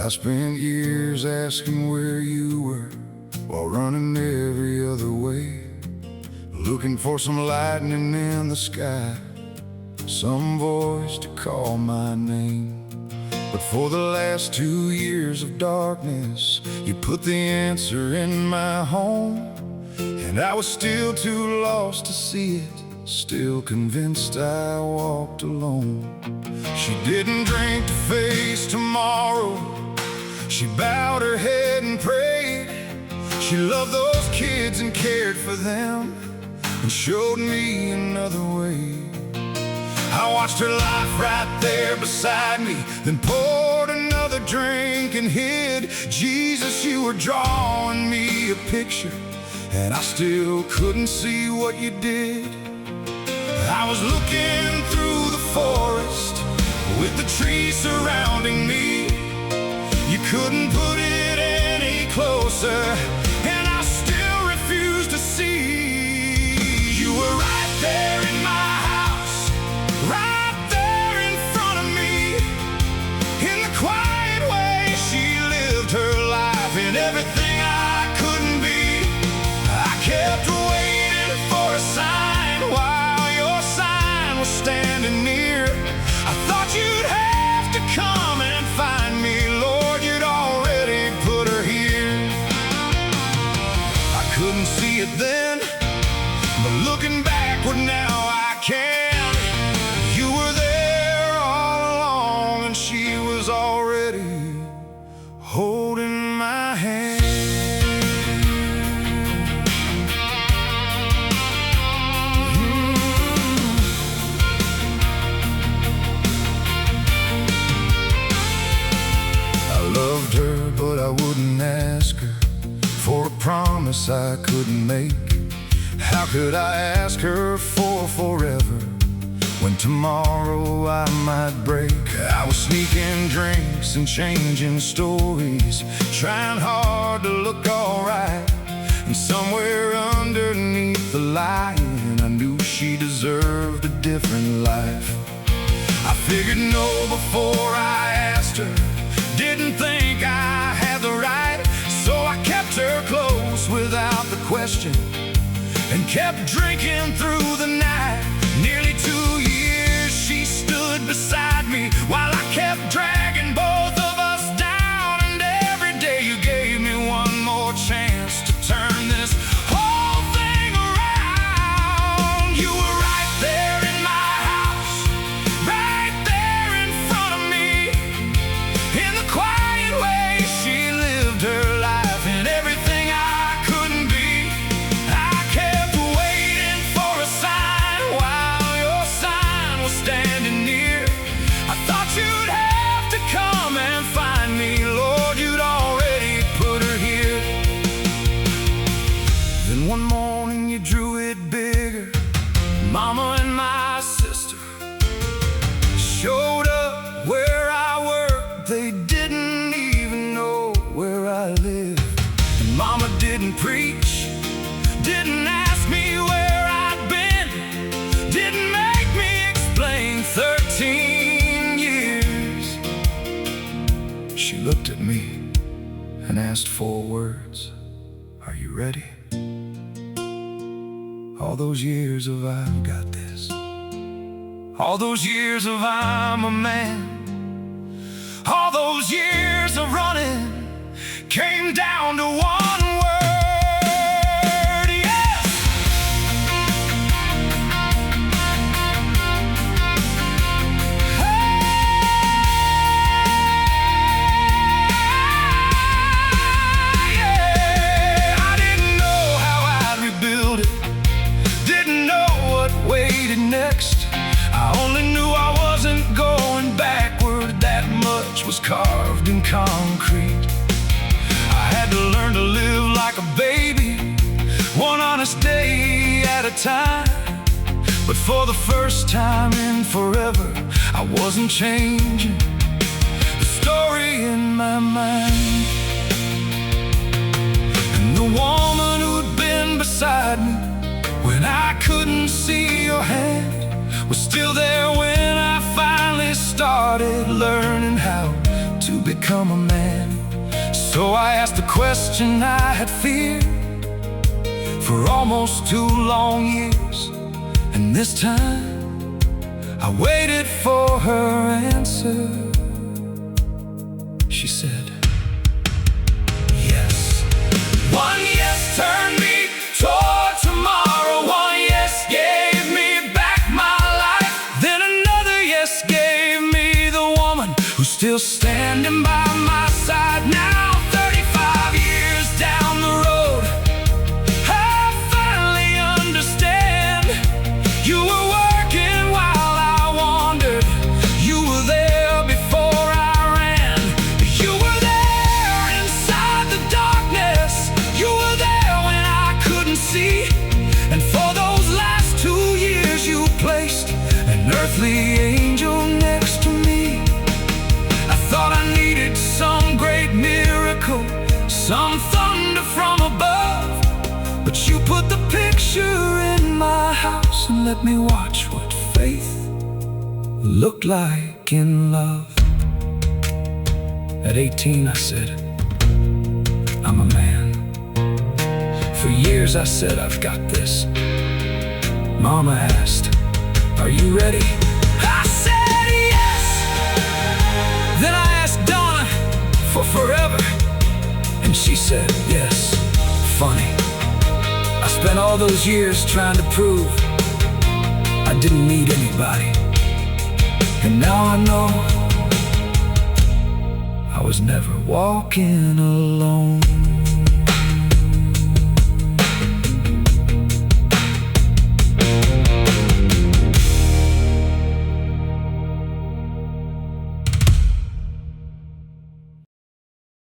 I spent years asking where you were, while running every other way, looking for some lightning in the sky, some voice to call my name. But for the last 2 years of darkness, you put the answer in my home, and I was still too lost to see it, still convinced I walked alone. She didn't drink to face tomorrow, she bowed her head and prayed. She loved those kids and cared for them, and showed me another way. I watched her life right there beside me, then poured another drink and hid. Jesus, you were drawing me a picture, and I still couldn't see what you did. I was looking through the forest with the trees surrounding me. You couldn't put it any closer, and I still refused to see. You were right there in my house, right there in front of me. In the quiet way she lived her life, in everything I couldn't be. I kept waiting for a sign while your sign was standing near. I thought you'd have to come and find me, Lord, you'd already put her here. I couldn't see it then, but looking backward now I can. You were there all along, and she was already holding my hand. Loved her, but I wouldn't ask her for a promise I couldn't make. How could I ask her for forever when tomorrow I might break? I was sneaking drinks and changing stories, trying hard to look alright, and somewhere underneath the lying, I knew she deserved a different life. I figured no before I asked her, didn't think I had the right, so I kept her close without the question, and kept drinking through the night. Nearly 2 years she stood beside me, while I kept dragging both of us down. And every day you gave me one more chance to turn this whole thing around. You were right there in my house, right there in front of me. In the quiet way she lived her life, in everything I couldn't be. I kept waiting for a sign while your sign was standing near. I thought you'd have to come and find me, Lord, you'd already put her here. Then one morning you drew it bigger. Mama and my sister showed up where I worked. They didn't even know where I lived. And Mama didn't preach, didn't ask me where I'd been, didn't make me explain 13 years. She looked at me and asked 4 words. Are you ready? All those years of I've got this, all those years of I'm a man, all those years of running came down to one word: yes! Yeah, I didn't know how I'd rebuild it, didn't know what waited next. I only knew I wasn't going backward, that much was carved in concrete. I had to learn to live like a baby, one honest day at a time. But for the first time in forever, I wasn't changing the story in my mind. And the woman who'd been beside me when I couldn't see your hand was still there when I finally started learning how to become a man. So I asked the question I had feared for almost 2 long years, and this time I waited for her answer. She said, yes. One yes turned me toward tomorrow. One yes gave me back my life. Then another yes gave me the woman who's still standing by my side now. 35 years down the road, I finally understand. You were working while I wandered. You were there before I ran. You were there inside the darkness. You were there when I couldn't see. And for those last 2 years you placed an earthly angel next to me. I thought I needed some great miracle, some thunder from above, but you put the picture in my house and let me watch what faith looked like in love. At 18 I said, I'm a man. For years I said, I've got this. Mama asked, are you ready? I said yes. Then I asked Donna for forever, and she said yes. Funny, I spent all those years trying to prove I didn't need anybody, and now I know I was never walking alone.